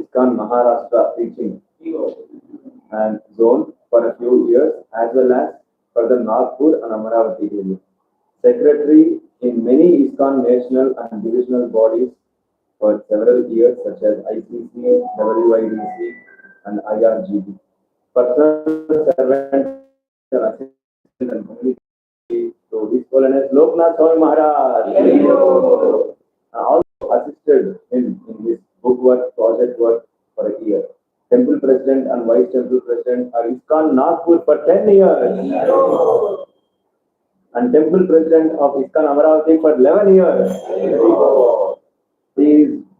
ISKCON Maharashtra teaching and zone for a few years, as well as for the Nagpur and Amaravati area. Secretary in many ISKCON national and divisional bodies for several years, such as ICC, WIDC, and IRGB. Personal servant and assistant and community to His Holiness Loknath Swami Maharaj. Also assisted in his book work, project work for a year. Temple President and Vice Temple President are ISKCON Nagpur for 10 years. And Temple President of ISKCON Amaravati for 11 years.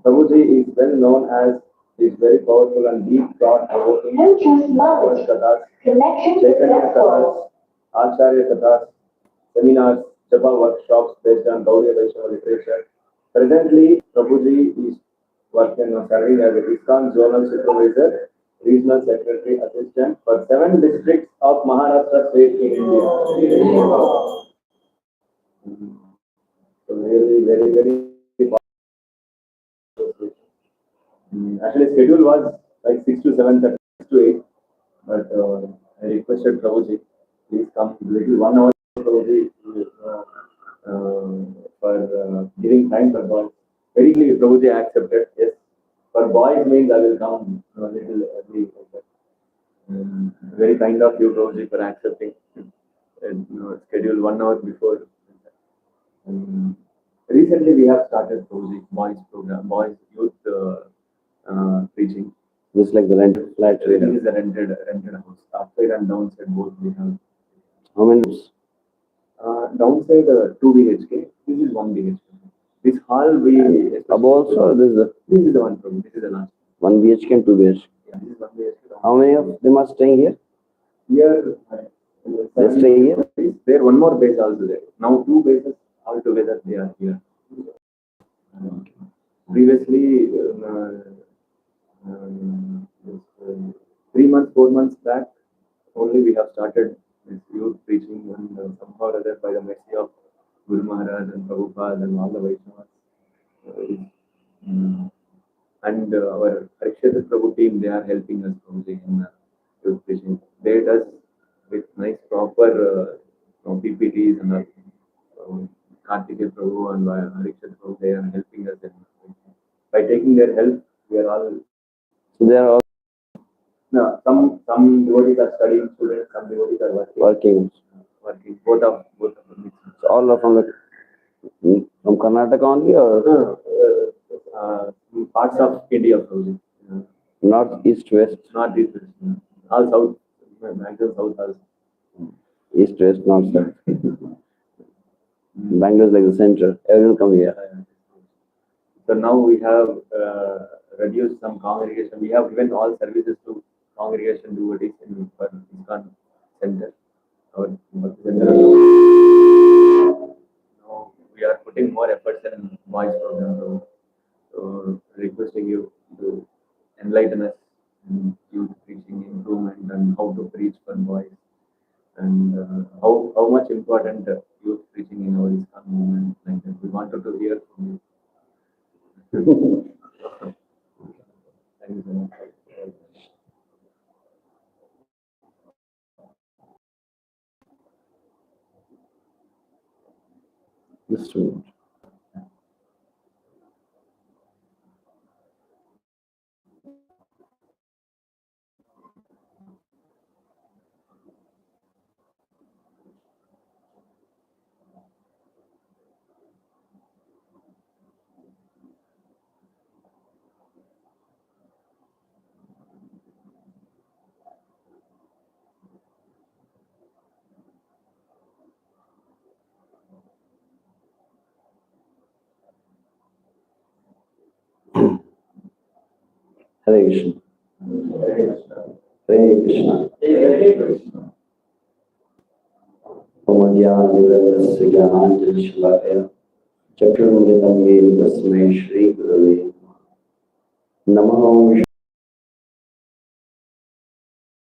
Prabhuji is well known as his very powerful and deep thought provoking kathas, Chaitanya kathas, Acharya kathas, seminars, Japa workshops based on Gaudiya Vaishnava literature. Presently, Prabhuji is working on serving as a ISKCON Zonal Supervisor, Regional Secretary Assistant for 7 districts of Maharashtra state in India. So really, very, very actually, schedule was like 6 to 7:30 to 8, but I requested Prabhuji, please come little 1 hour Prabhuji for giving time for boys. Very clearly, Prabhuji accepted. Yes, for boys means I will come a little early. Very kind of you, Prabhuji, for accepting. And schedule 1 hour before. Recently, we have started Prabhuji boys program, boys youth. Preaching. Just like the rented flat. It is a rented house. Upside and downside both we have. How many rooms? Downside 2 BHK. This is 1 BHK. This hall we. Above also, this is the one from. This is the last. 1 BHK and 2 BHK. Yeah, this is 1 BHK. How many of them are staying here? Here. They stay here. There one more base also there. Now 2 bases altogether they are here. Previously. 3 months, 4 months back, only we have started this youth preaching, and somehow or other by the mercy of Guru Maharaj and Prabhupada and all the Vaishnavas. And our Harikshatra Prabhu team, they are helping us in youth preaching. They does with nice proper PPTs and Kartikeya Prabhu and Harikshatra Prabhu, they are helping us. By taking their help, we are all. So they are all. No, some devotees are studying, students, some devotees are working. Both of them. So all are from Karnataka only, or parts of India, probably. North, East, West? North, East, West. All South, maximum South also. East, West, North, South. Bangalore is like the center. Everyone come here. So now we have reduced some congregation. We have given all services to congregation devotees in ISKCON center. Our center. Now we are putting more efforts in voice program. So requesting you to enlighten us in youth preaching improvement and how to preach for boys, and how much important youth preaching in our ISKCON movement. Like that. We wanted to hear from you. Thank you so much. Just a minute. Hare Krishna. Hare Krishna. Hare Krishna. Omajyanurasya Jnananjalishalaya Chakrungitam Tasmai Shri Gurave Namo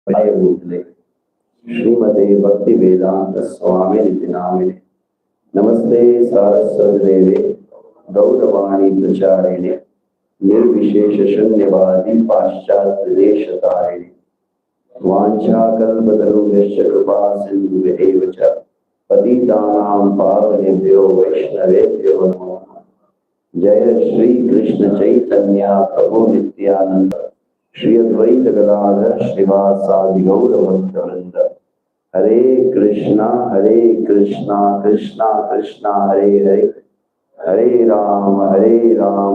Vishwaya Srimate Bhakti Vedanta Swami Nityanamine Namaste Saraswati Deve Gaudavani Pracharine निर्विशेष शून्यवादी पाश्चात्य देश तारिणी वाञ्छाकल्पतरुभ्यश्च कृपा सिन्धुभ्येव च पतितानां पावनेभ्यो वैष्णवेभ्यो नमो नमः। जय श्री कृष्ण चैतन्य प्रभु नित्यानंद श्री अद्वैत गदाधर श्रीवासादि गौर भक्तवृंद। हरे कृष्णा कृष्णा कृष्णा हरे हरे, हरे राम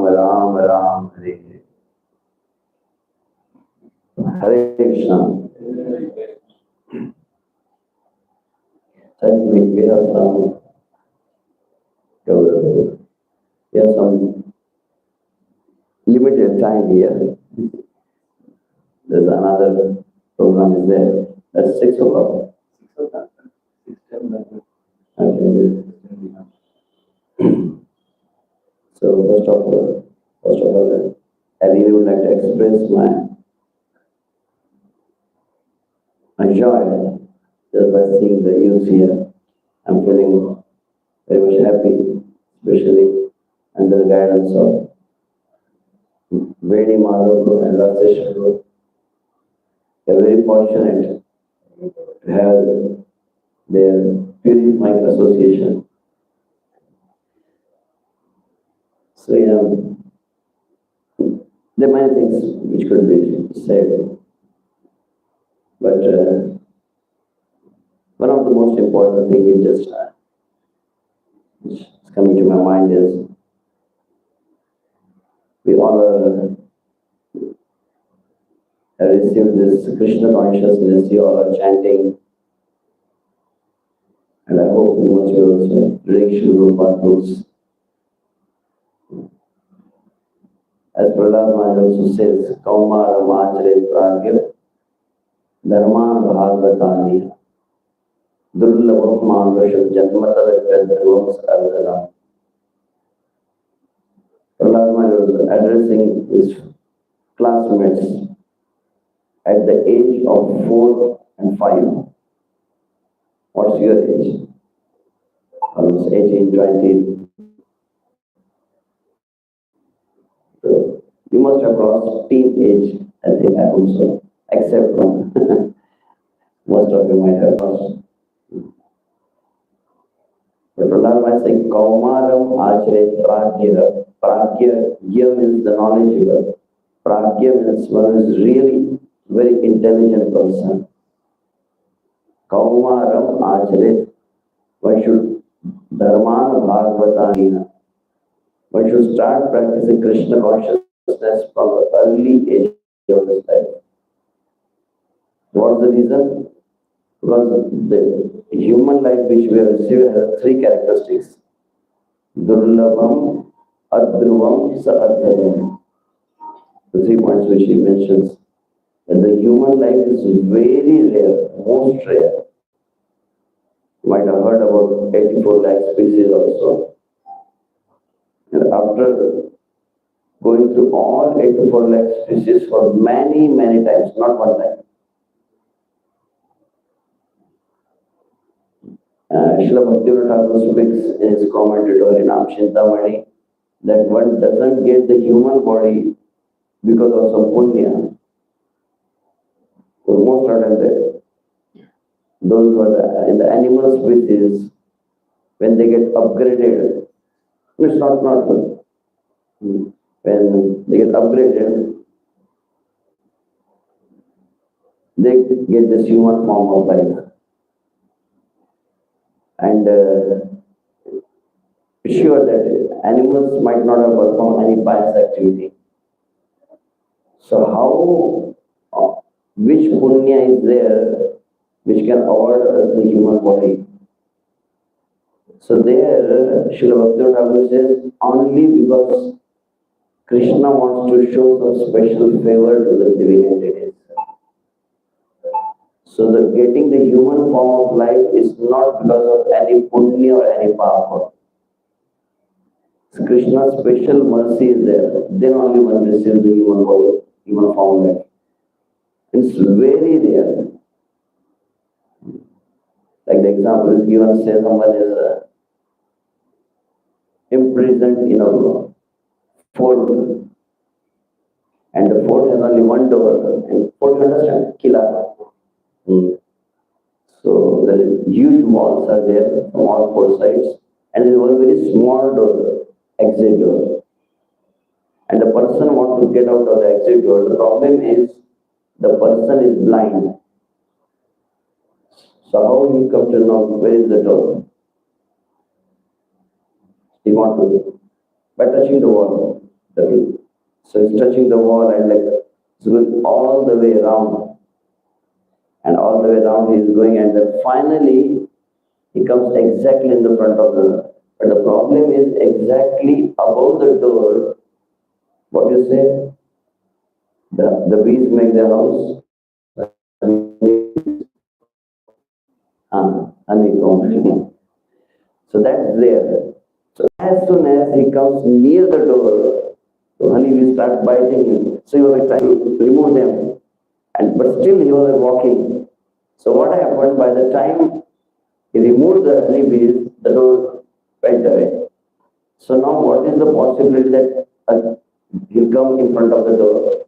राम राम हरे हरे। हरे Krishna. We have some limited time here. There's another program is there. That's 6 o'clock. Okay. So first of all, I really would like to express my joy just by seeing the youth here. I'm feeling very much happy, especially under the guidance of Vedi Madhav and Rajesh Guru. We're very fortunate to have their purifying association. So, there are many things which could be said, but one of the most important things is just which is coming to my mind is we all have received this Krishna consciousness. You all are chanting, and I hope you must be also reading Sri Prabhupada books. As Prahlad Maharaj also says, Kaumara Machare Pragya Dharman Bhagavatani Durlabham Mangasham Janmatadakadharvam Saradhanam. Prahlad Maharaj was addressing his classmates at the age of 4 and 5. What's your age? Almost 18, 20. So you must have crossed teenage, I think I also, except one. Most of you might have crossed. But Prahlad Maharaj saying, Kaumaram Achare Pragya. Pragya means the knowledgeable. Pragya means one who is really very intelligent person. Kaumaram Achare. One should Dharman Bhagavatani. One should start practicing Krishna consciousness from the early age of his life. What's the reason? Because the human life which we have received has 3 characteristics. Durlabham, Adruvam, Saadharam. The 3 points which he mentions. That the human life is very rare, most rare. You might have heard about 84 lakh species also. And after going through all 84 lakh species for many times, not one time. Srila Bhaktivinoda speaks in his commentary or in Amshintamani that one doesn't get the human body because of some punya. For most of them, those who are in the animal species, when they get upgraded, it's not good. When they get upgraded, they get this human form of life. And sure that animals might not have performed any pious activity. So how, which punya is there which can award us the human body? So there, Srila Bhaktivinoda says, only because Krishna wants to show some special favor to the living entities. So that getting the human form of life is not because of any punya or any papa. So Krishna's special mercy is there. Then only one receives the human body, human form of life. It's very rare. Like the example is given, say someone is imprisoned in a 4 and the fort has only one door. And fort, you understand? Kila. Hmm. So the huge walls are there from all four sides, and there was a very small door, exit door. And the person wants to get out of the exit door. The problem is the person is blind. So how he comes to know where is the door? He wants to by touching the wall. So he's touching the wall and like it's going all the way around. And all the way around he is going, and then finally he comes exactly in the front of the, but the problem is exactly above the door, what you say? The bees make their house. Honeycomb. So that's there. So as soon as he comes near the door, the honey will start biting him. So he was like trying to remove them. And but still he was walking. So what happened, by the time he removed the honeybees, the door went away. So now what is the possibility that he'll come in front of the door?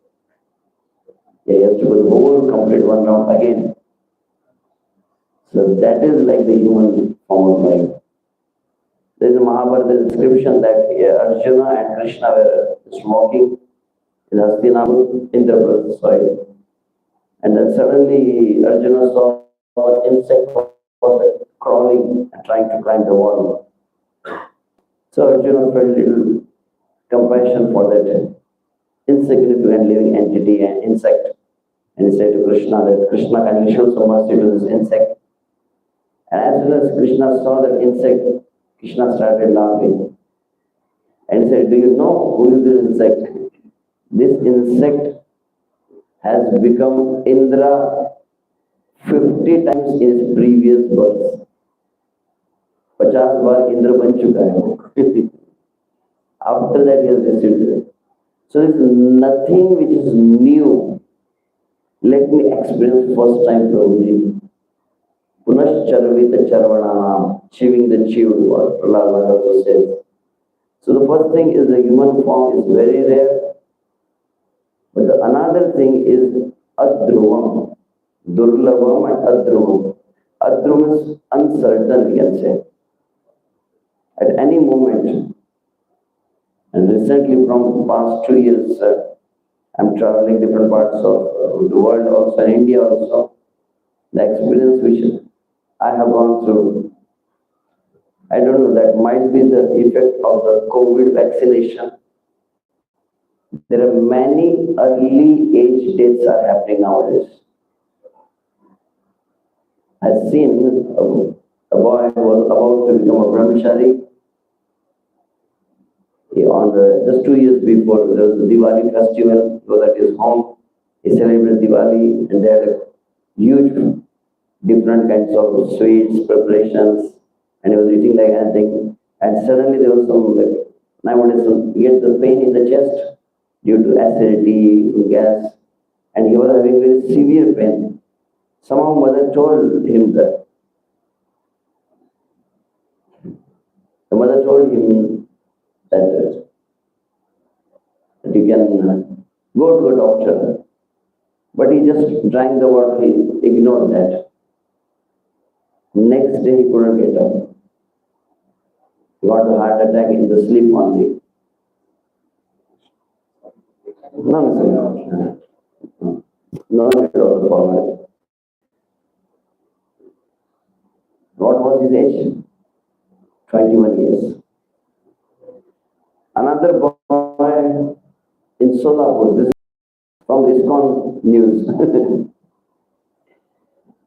Yeah, he has to go the whole complete one round again. So that is like the human form of life. There is a Mahabharata description that Arjuna and Krishna were just walking in Hastinapur in the soil. And then suddenly Arjuna saw an insect was crawling and trying to climb the wall. So Arjuna felt little compassion for that insignificant living entity and insect. And he said to Krishna that Krishna, can you show some mercy to this insect? And as soon as Krishna saw that insect, Krishna started laughing. And he said, do you know who is this insect? This insect has become Indra 50 times in his previous birth. 50 बार इंद्र बन चुका है. After that he has received it. So it's nothing which is new. Let me experience first time Prabhuji. Punascharvita charvanam, chewing the chewed, what Prahlad also says. So the first thing is the human form is very rare. But the another thing is adruvam, durlabam and adruvam. Adruvam is uncertain, we can say. At any moment, and recently from past 2 years, I'm traveling different parts of the world, also in India also. The experience which I have gone through, I don't know, that might be the effect of the COVID vaccination. There are many early age deaths are happening nowadays. I've seen a boy who was about to become a brahmachari. Just 2 years before, there was the Diwali festival. He was at his home. He celebrated Diwali, and they had a huge different kinds of sweets, preparations, and he was eating like anything. And suddenly there was some, like, nowadays, he gets the pain in the chest due to acidity, gas, and he was having very severe pain. Somehow mother told him that. The mother told him that you can go to a doctor. But he just drank the water, he ignored that. Next day he couldn't get up. He got a heart attack in the sleep only. Nonsense. No need of format. What was his age? 21 years. Another boy in Solapur, this is from ISKCON news.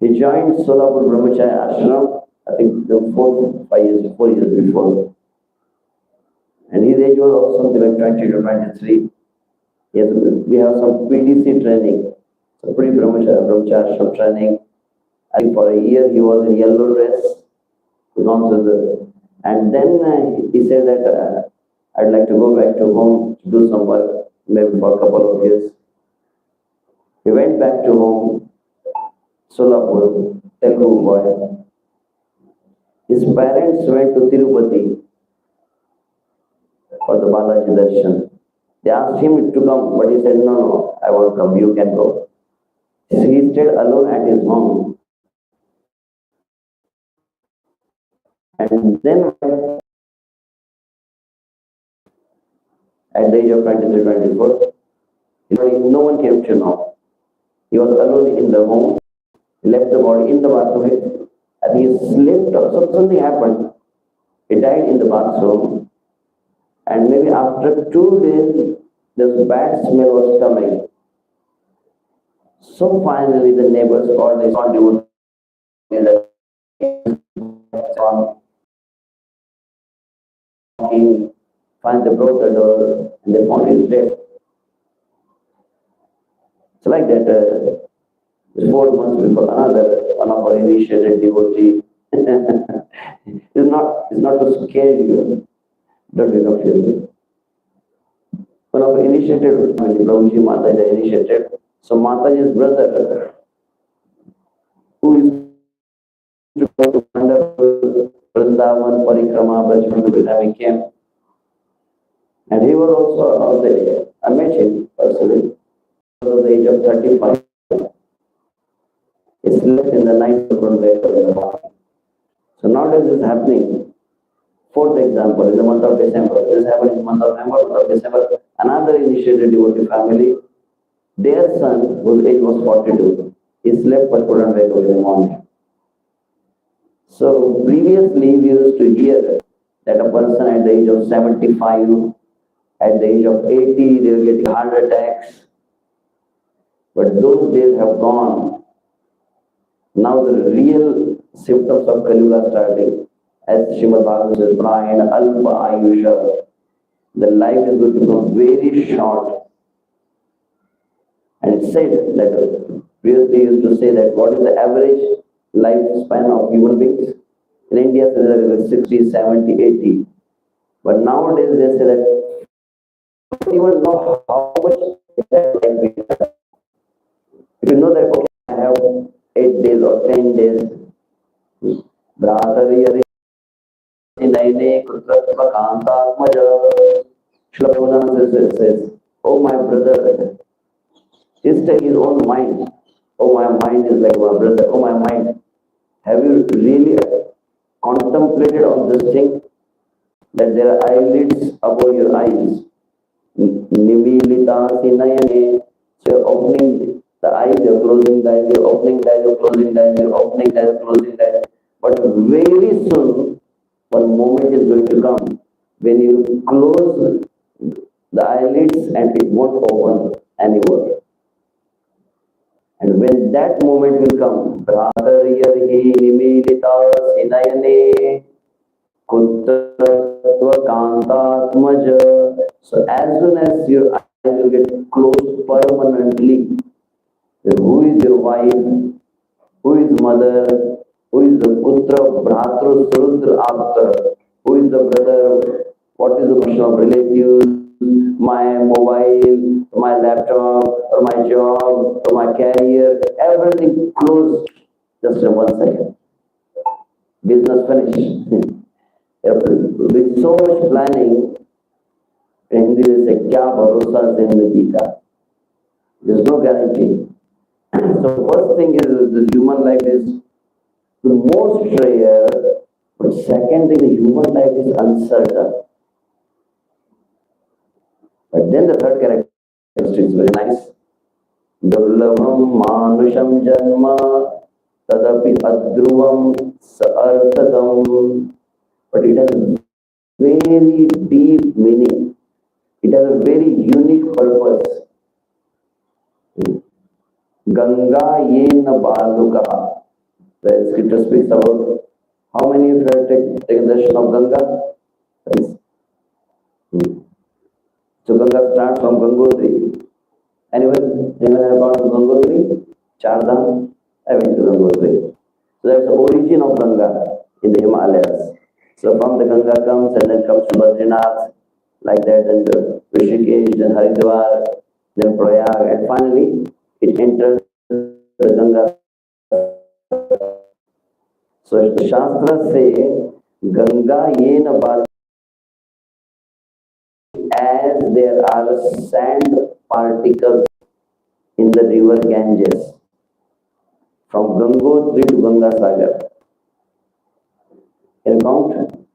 He joined Solapur Brahmacharya Ashram, I think the 4 years before. And his age was also something like 20 to 23. Yes, we have some PDC training, so Brahmacharya Ashram training. I think for a year he was in yellow dress, and then he said that I'd like to go back to home to do some work, maybe for a couple of years. He went back to home, Solapur, Telugu boy. His parents went to Tirupati for the Balaji Darshan. They asked him to come, but he said, no, no, I won't come, you can go. So he stayed alone at his home. And then at the age of 23, 24, no one came to know. He was alone in the home, he left the body in the bathroom. I think he slept or something happened. He died in the bathroom. And maybe after 2 days, this bad smell was coming. So finally, the neighbors called, they saw the knocking, finally they broke the door and they found him dead. So like that, 4 months before another, one of our initiated devotee, it's not to scare you, don't become fearful. One of our initiated, Prabhuji Mataji initiated, so Mataji's brother, who is to go to wonderful Vrindavan, Parikrama, Brajmandal camp, and he was also out there. I met him personally. He was the age of 35. He slept in the night from there in the morning. So nowadays this is happening. Fourth example, in the month of December, this happened in the month of November, month of December, another initiated devotee family, their son, whose age was 42, he slept but couldn't wake up in the morning. So previously we used to hear that a person at the age of 75, at the age of 80, they were getting heart attacks. But those days have gone. Now the real symptoms of Kali Yuga are starting. As Srimad Bhagavatam says, Brian, Alpa Ayusha, the life is going to become very short. And it said that previously used to say that what is the average lifespan of human beings? In India, it is 60, 70, 80. But nowadays they say that you don't even know how much that life is. If you know that, okay, I have 8 days or 10 days, Bhratari Naine Kutratva Kantatmaja, Shloka says, oh my brother, he's taking his own mind. Oh, my mind is like my brother. Oh, my mind. Have you really contemplated on this thing? That there are eyelids above your eyes. Nivilita Sinayane. So you're opening the eyes, you're closing the eyes, you're opening the eyes, you're closing the eyes, you're opening the eyes, closing the eyes. But very soon, one moment is going to come when you close the eyelids and it won't open anymore. And when that moment will come, Bhratariyarhi Nimilita Sinayane Kutratva Kantatmaja. So as soon as your eyes will get closed permanently, then who is your wife, who is mother, who is the Putra, Bhratru, Surudra, Aptra, who is the brother, what is the question of relatives, my mobile, my laptop, or my job, or my career, everything closed just in 1 second. Business finished. With so much planning, in Hindi they say, kya bharosa zindagi ka. There's no guarantee. So first thing is this human life is the most rare, but second thing, the human life is uncertain. But then the third characteristic is very nice. Durlabham manusham janma tadapi adruvam saarthakam. But it has a very deep meaning. It has a very unique purpose. Ganga yena baluka. The scripture speaks about how many of you have taken the darshan of Ganga? So Ganga starts from Gangotri. Anyone have gone to Gangotri? Chardham? I went to Gangotri. So that's the origin of Ganga in the Himalayas. So from the Ganga comes and then comes to Badrinath, like that, then to Rishikesh, then Haridwar, then Prayag, and finally it enters the Ganga. So the Shastras say, Ganga yena bal, as there are sand particles in the river Ganges, from Gangotri to Ganga Sagar. Can you count?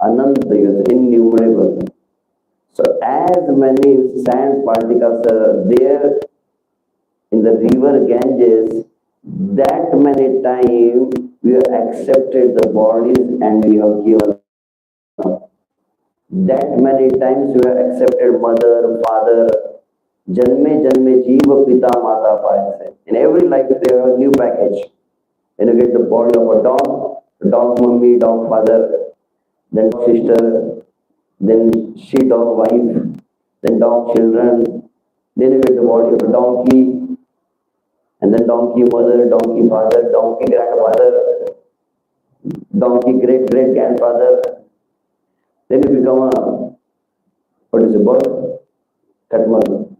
Ananta, innumerable. So as many sand particles are there in the river Ganges, that many times we have accepted the bodies and we have given up. That many times we have accepted mother, father, janme janme jeeva pita mata paya. In every life they have a new package. Then you get the body of a dog mummy, dog father, then dog sister, then she dog wife, then dog children, then you get the body of a donkey, and then donkey mother, donkey father, donkey grandfather, donkey great great grandfather. Then you become a, what is it, bird? Katmal,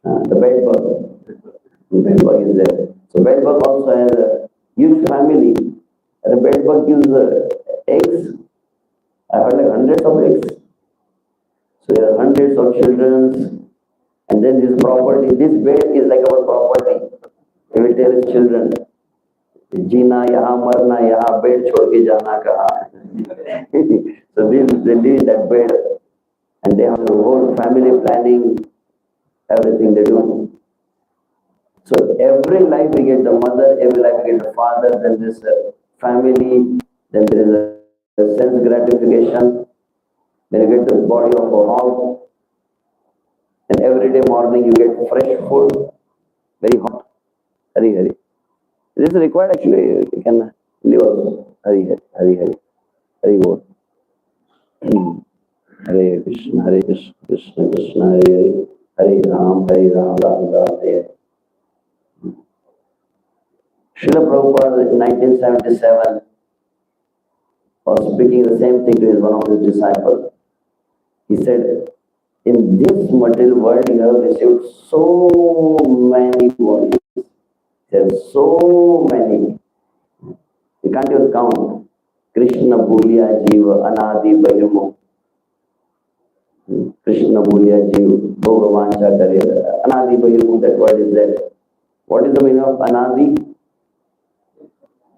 the bed bug. Bed bug is there. So bed bug also has a huge family. And the bed bug gives eggs. I heard like hundreds of eggs. So there are hundreds of children, and then this property, this bed is like our property. He will tell his children, जीना यहाँ मरना यहाँ bed छोड़ के जाना कहाँ. So they live in that bed and they have the whole family planning, everything they do. So every life we get the mother, every life we get the father, then there is a family, then there is a sense gratification, then you get the body of a hog, and every day morning you get fresh food, very hot. Hari Hari. This is required actually. You can live also. Hari Hari, Hari Hari, Hari Bol. Hare Krishna, Hare Krishna, Krishna Krishna, Hare Hare, Hare Ram, Ram Ram, Hare Hare. Srila Prabhupada in 1977 was speaking the same thing to his one of his disciples. He said, in this material world you have received so many bodies. There are so many. You can't even count. Krishna Bhuliya Jiva Anadi Bahimo. Krishna Bhuliya Jiva Bhagavancha Karera. Anadi Bahimo, that word is there. What is the meaning of Anadi?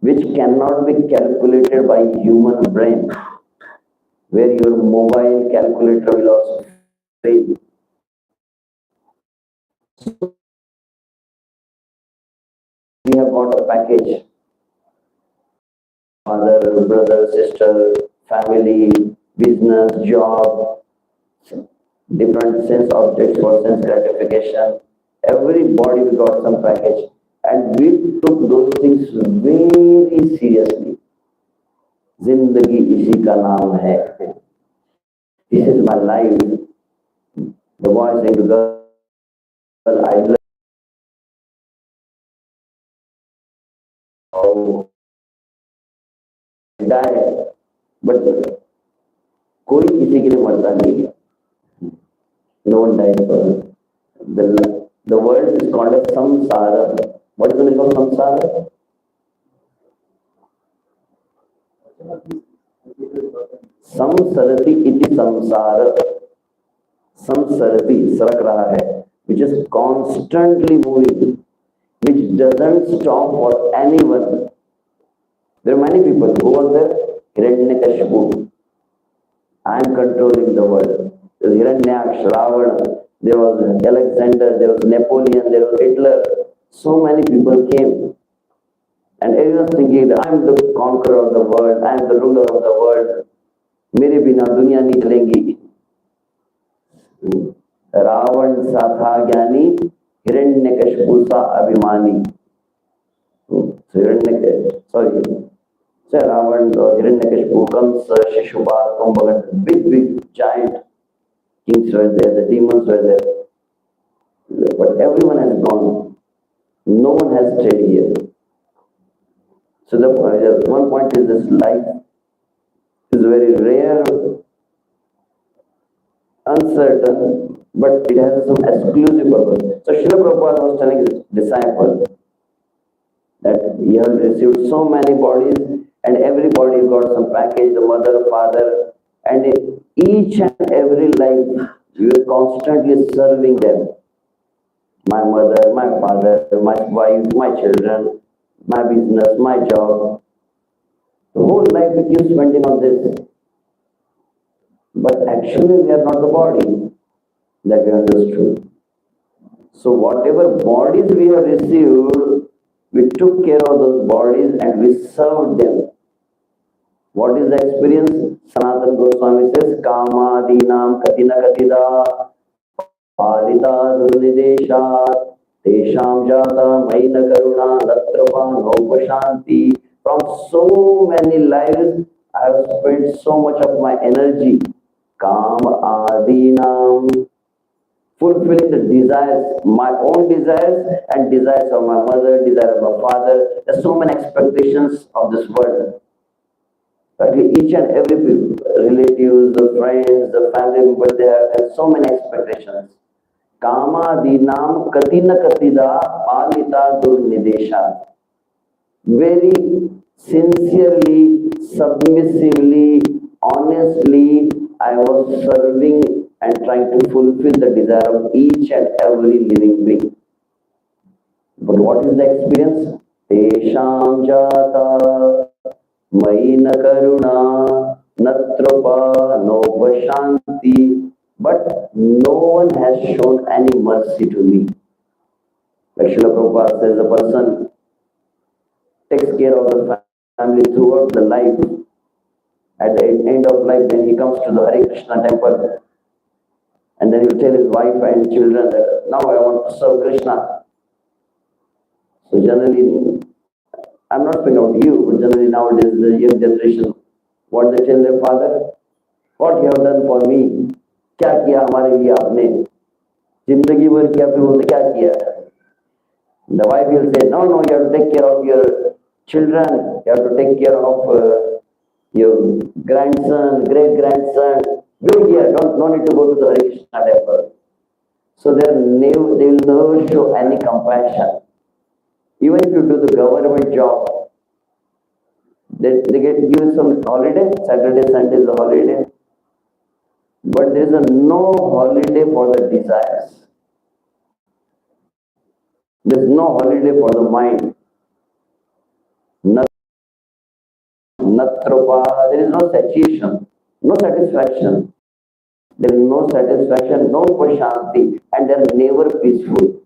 Which cannot be calculated by human brain. Where your mobile calculator will also fail. We have got a package. Father, brother, sister, family, business, job, different sense objects for sense gratification. Everybody we got some package. And we took those things very seriously. Zindagi isi ka naam hai. This is my life. The boy saying to girl, I love you. Die. But कोई किसी के लिए मरता नहीं है. No one dies for us. The world is called as samsara. What is the meaning of samsara? Samsarati iti samsara. Samsarati, sarak raha hai, which is constantly moving, which doesn't stop for anyone. There are many people. Who was there? Hiranyakashipu. I am controlling the world. There was Hiranyaksha, Ravana, there was Alexander, there was Napoleon, there was Hitler. So many people came. And everyone was thinking that I am the conqueror of the world, I am the ruler of the world. मेरे बिना दुनिया नहीं चलेगी. रावण सा था ज्ञानी, हिरण्यकशिपु सा अभिमानी. So Ravan, Hiranyakashipu, Kamsa, Shishupal, Kumbhakan, big giant kings were there, the demons were there. But everyone has gone. No one has stayed here. So the one point is this life is very rare, uncertain, but it has some exclusive purpose. So Srila Prabhupada was telling his disciple that he had received so many bodies and everybody got some package, the mother, father, and Each and every life, we were constantly serving them. My mother, my father, my wife, my children, my business, my job. The whole life we keep spending on this. But actually, we are not the body that we understood. So, whatever bodies we have received, we took care of those bodies and we served them. What is the experience? Sanatana Goswami says, Kama dinam katina katida palita durnideshat tesham jata maina karuna natrapa nopashanti. From so many lives, I have spent so much of my energy. Kama adinam, fulfilling the desires, my own desires and desires of my mother, desire of my father. There's so many expectations of this world. But each and every relatives, the friends, the family members, they have so many expectations. Kama dinam katina katida palita durnidesha. Very sincerely, submissively, honestly, I was serving and trying to fulfill the desire of each and every living being. But what is the experience? Tesham jata maina karuna natrapa nopashanti. But no one has shown any mercy to me. Like Srila Prabhupada says, the person takes care of the family throughout the life. At the end of life, then he comes to the Hare Krishna temple and then he will tell his wife and children that now I want to serve Krishna. So generally, I'm not speaking about you, but generally nowadays the young generation, what they tell their father, what you have done for me, क्या किया हमारे लिए आपने, जिंदगी भर किया फिर बोलते क्या किया. The wife will say, no, no, you have to take care of your children, you have to take care of your grandson, great grandson. Wait here, no need to go to the Hare Krishna temple. So they will never show any compassion. Even if you do the government job, they get given some holiday, Saturday, Sunday is a holiday. But there is no holiday for the desires. There is no holiday for the mind. Natrapa, there is no satiation, no satisfaction. There is no satisfaction, no pashanti, and they are never peaceful.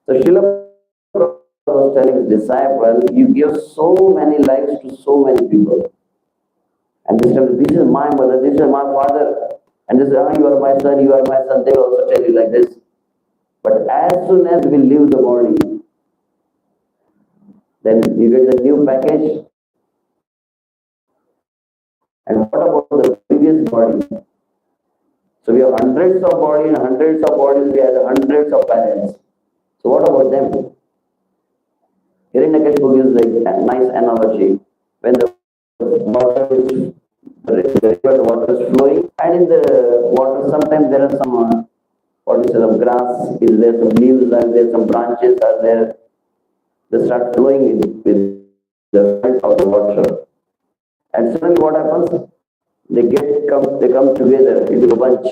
So Srila Prabhupada was telling his disciple, you give so many lives to so many people. And this is my mother, this is my father, and this is, you are my son, you are my son. They will also tell you like this. But as soon as we leave the body, then you get the new package. And what about the previous body? So we have hundreds of bodies, and hundreds of bodies, we have hundreds of parents. So what about them? Hiranyakashipu gives a nice analogy. When the water is, the water is flowing, and in the water sometimes there are some, what is some grass, is there some leaves, are there some branches, are there, they start flowing with the current of the water. And suddenly what happens? They come together into a bunch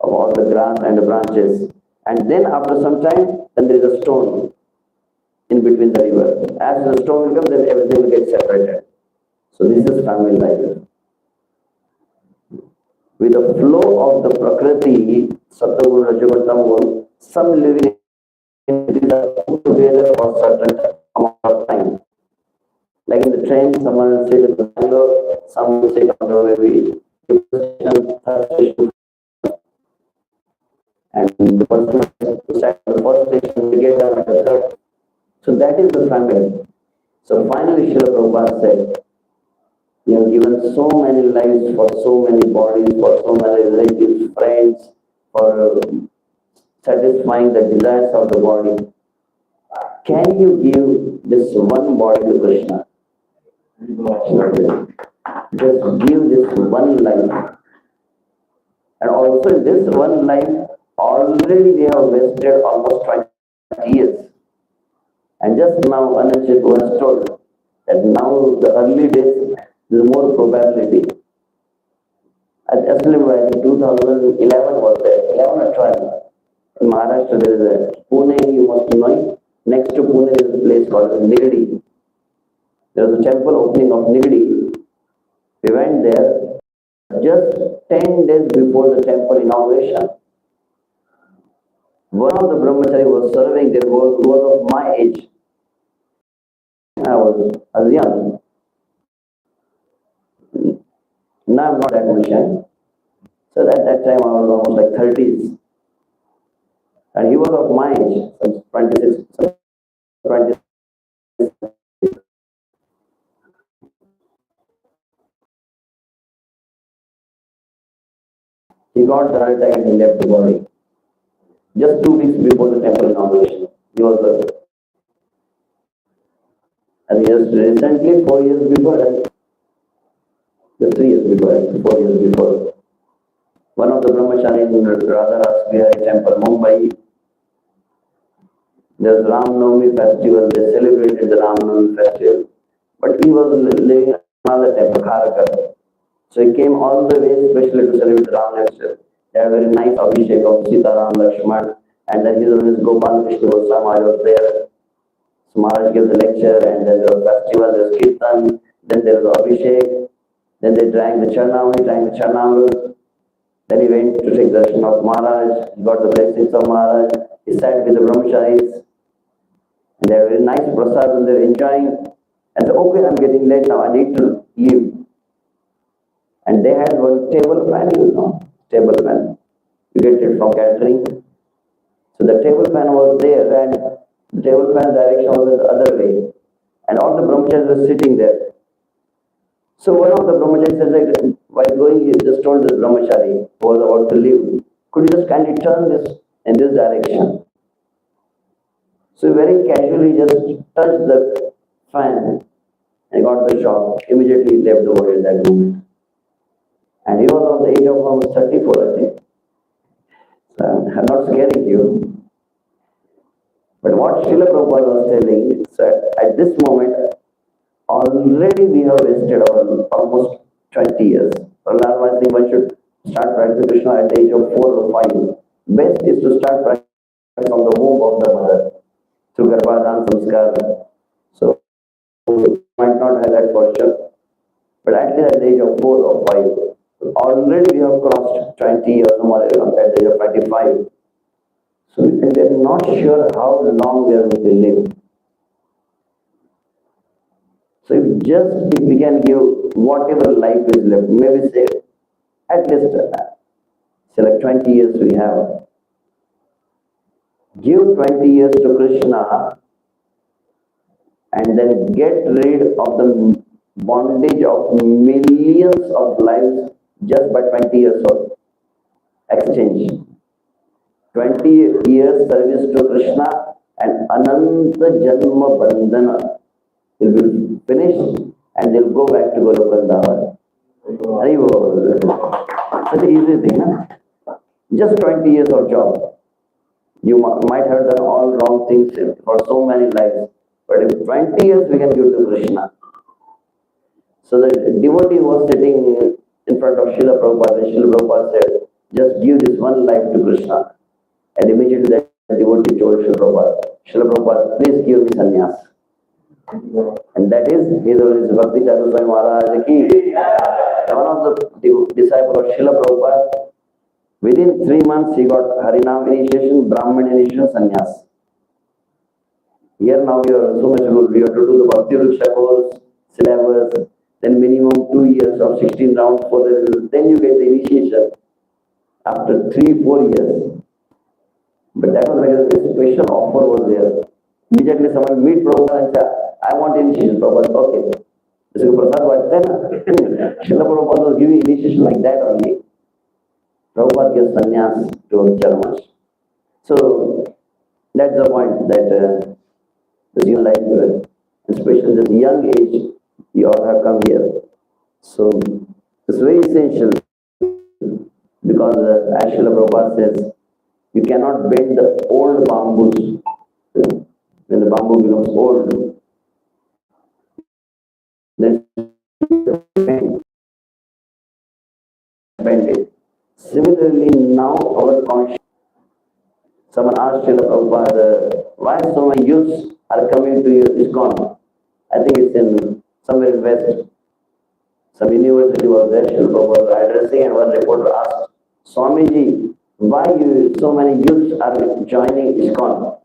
of all the grass and the branches. And then after some time, then there is a stone in between the river. As the stone will come, then everything will get separated. So this is family life. With the flow of the Prakriti, Sattva, Rajagun, Tamogun, some living entities are put together for certain amount of time. Like in the train, someone will sit in the Bangalore, someone will sit on the way, third station, and the person who sat on the first station will get down at the third. So that is the family. So finally, Srila Prabhupada said, we have given so many lives for so many bodies, for so many relatives, friends, for satisfying the desires of the body. Can you give this one body to Krishna? Just give this one life. And also in this one life, already we have wasted almost 20 years. And just now Ananchit was told that now the early days, there is more probability. I still remember, I think 2011 was there, 11 or 12. In Maharashtra, there is a Pune, you must know it. Next to Pune is a place called Nigadi. There was a temple opening of Nigadi. We went there just 10 days before the temple inauguration. One of the brahmachari was serving there who was of my age. I was young. Now I'm not that much young. So at that time I was almost like 30s. And he was of my age, some 26, some 20. He got the heart attack and he left the body. Just 2 weeks before the temple inauguration. He was the, and just recently, 4 years before that, just 3 years before, 4 years before, one of the brahmachari in Radharas Vihari temple, Mumbai, there's Ram Navami festival, they celebrated the Ram Navami festival. But he was living in another temple, Kharakar. So he came all the way especially to celebrate the Ram festival. They had a very nice abhishek of Sita Ram Lakshman, and then his Gopal Krishna Goswami was there. So Maharaj gave the lecture, and then there was festival, there was Kirtan, then there was Abhishek, then they drank the Charnamrut, then he went to take darshan of Maharaj, he got the blessings of Maharaj, he sat with the brahmacharis, and they had a very nice prasad and they were enjoying, and said, okay, I'm getting late now, I need to leave. And they had one table fan, table fan. You get it from catering. So the table fan was there, and the table fan direction was the other way. And all the brahmacharis were sitting there. So one of the brahmacharis said, like, while going, he just told this brahmachari who was about to leave, could you just kindly turn this in this direction? So very casually just touched the fan and got the shock. Immediately left the body at that moment. And he was on the age of almost 34, I think. So I'm not scaring you. But what Srila Prabhupada was telling is that at this moment, already we have wasted our almost 20 years. Prahlad was saying one should start practicing Krishna at the age of 4 or 5. Best is to start practicing from the womb of the mother through Garbhadhan Samskar. So we might not have that fortune, but at least at the age of 4 or 5. Already we have crossed 20 years at the age of 25. So we are not sure how long we are going to live. So if we can give whatever life is left, maybe say at least say like 20 years we have. Give 20 years to Krishna and then get rid of the bondage of millions of lives just by 20 years of exchange. 20 years service to Krishna and Ananta Janma Bandhana will be finished and they'll go back to Goloka Vrindavan. Such an easy thing, huh? Just 20 years of job. You might have done all wrong things for so many lives, but if 20 years we can give to Krishna. So the devotee was sitting in front of Srila Prabhupada, and Srila Prabhupada said, just give this one life to Krishna. And immediately that devotee told Srila Prabhupada, please give me sannyas. And that is his Bhakti Charu Swami Maharaj ki. One of the disciples of Srila Prabhupada, within 3 months he got Harinam initiation, Brahman initiation, sannyas. Here now we are so much good. We have to do the Bhakti Vriksha course, syllabus, then minimum 2 years of 16 rounds for then you get the initiation after 3-4 years. But that was like a special offer was there. Immediately someone meet Prabhupada and said, I want initiation. Prabhupada, okay. This is Prasad, but then Srila Prabhupada was giving initiation like that only. Prabhupada gives sannyas to Charmash. So that's the point that this young life, especially this young age, you all have come here. So it's very essential because as Srila Prabhupada says, you cannot bend the old bamboos. When the bamboo becomes old, then expanded. Similarly, now our conscience. Someone asked Srila Prabhupada, why so many youths are coming to ISKCON? I think it's in somewhere in West. Some university was there, Srila Prabhupada was addressing, and one reporter asked, Swamiji, why so many youths are joining ISKCON?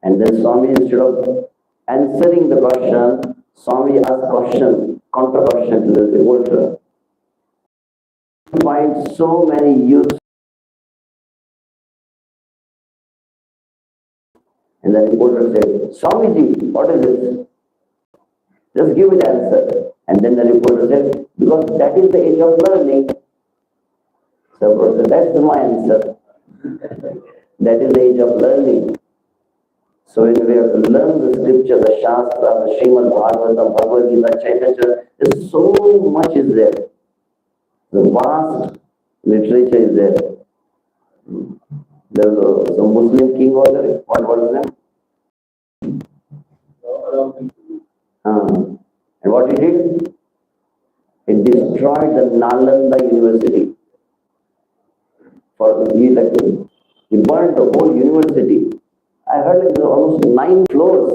And then Swami, instead of answering the question, Swami asked question, counter question to the reporter. Find so many youths. And the reporter said, Swamiji, what is this? Just give it answer. And then the reporter said, because that is the age of learning. So reporter said, that's my answer. That is the age of learning. So when we have to learn the scripture, the Shastra, the Srimad Bhagavatam, Bhagavad Gita, Chaitanya, there's so much is there. The vast literature is there. There's some Muslim king was there. What was his name? And what he did? He destroyed the Nalanda University. He burned the whole university. I heard like there were almost 9 floors.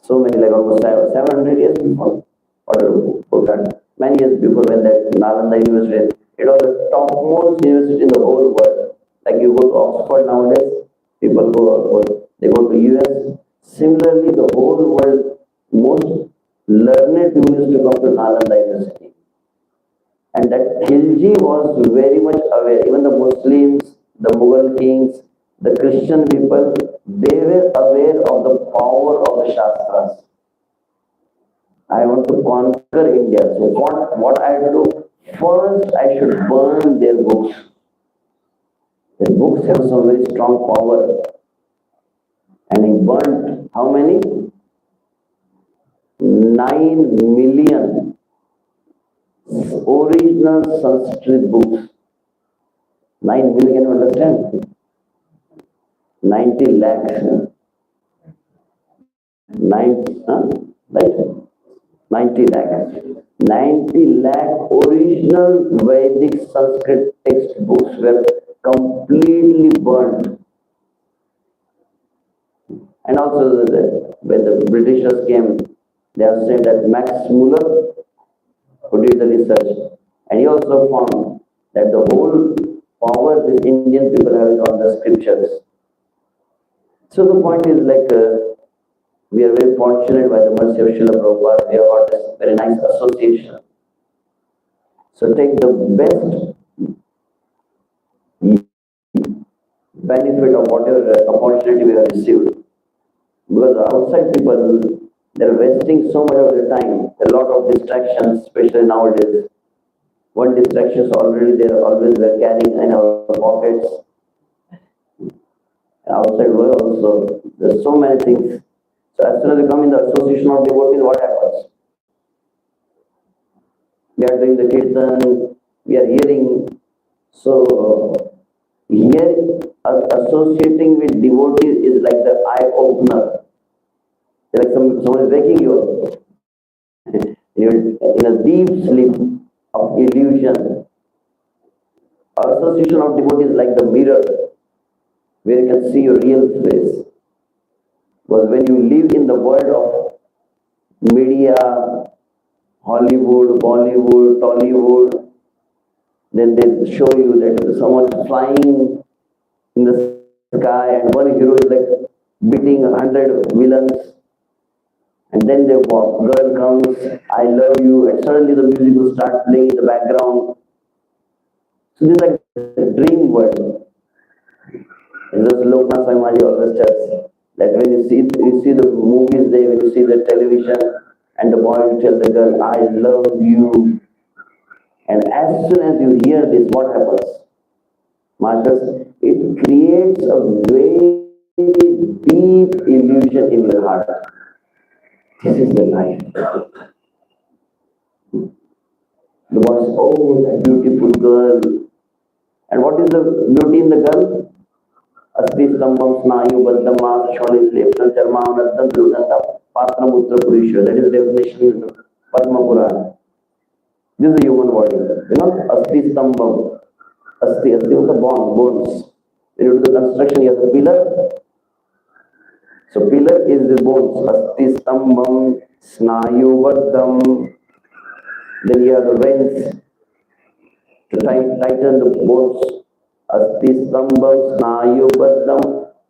So many, like almost 700 years before. Or forgot. Many years before when that Nalanda University, it was the topmost university in the whole world. Like you go to Oxford nowadays, people they go to US. Similarly, the whole world, most learned people used to come to Nalanda University. And that Khilji was very much aware. Even the Muslims, the Mughal kings, the Christian people, they were aware of the power of the Shastras. I want to conquer India. So what I do? First, I should burn their books. Their books have some very strong power. And he burnt how many? 9 million original Sanskrit books. 9 million, you understand? 90 lakhs. 90 lakhs. 90 lakh original Vedic Sanskrit textbooks were completely burned. And also, when the Britishers came, they have said that Max Muller, who did the research, and he also found that the whole power this Indian people have is on the scriptures. So the point is like, we are very fortunate by the mercy of Srila Prabhupada, we have got this very nice association. So take the best benefit of whatever opportunity we have received. Because outside people, they're wasting so much of their time. A lot of distractions, especially nowadays. One distraction is already there, always we're carrying in our pockets. Outside world also, there's so many things. So as soon as we come in the association of devotees, what happens? We are doing the kirtan, we are hearing. So here, associating with devotees is like the eye opener. Like someone is waking you up. You're in a deep sleep of illusion. Our association of devotees is like the mirror, where you can see your real face. Because when you live in the world of media, Hollywood, Bollywood, Tollywood, then they show you that someone is flying in the sky and one hero is like beating 100 villains. And then the girl comes, I love you, and suddenly the music will start playing in the background. So this is like the dream world. And this Loknath Swami always tells that when you see the movies there, when you see the television, and the boy will tell the girl, I love you. And as soon as you hear this, what happens? Masters, it creates a very deep illusion in your heart. This is the life. The boy says, oh, that beautiful girl. And what is the beauty in the girl? Asti stambam snayu baddama sholis leptan charma anadam bludanta patra mutra purisha. That is the definition in Padma Purana. This is the human body. You know, asti stambham. Asti was the bones. When you do the construction, you have the pillar. So pillar is the bones. Asti stambham, snayubaddham. Then you have the veins to tighten the bones. Asti stambham, snayubaddham,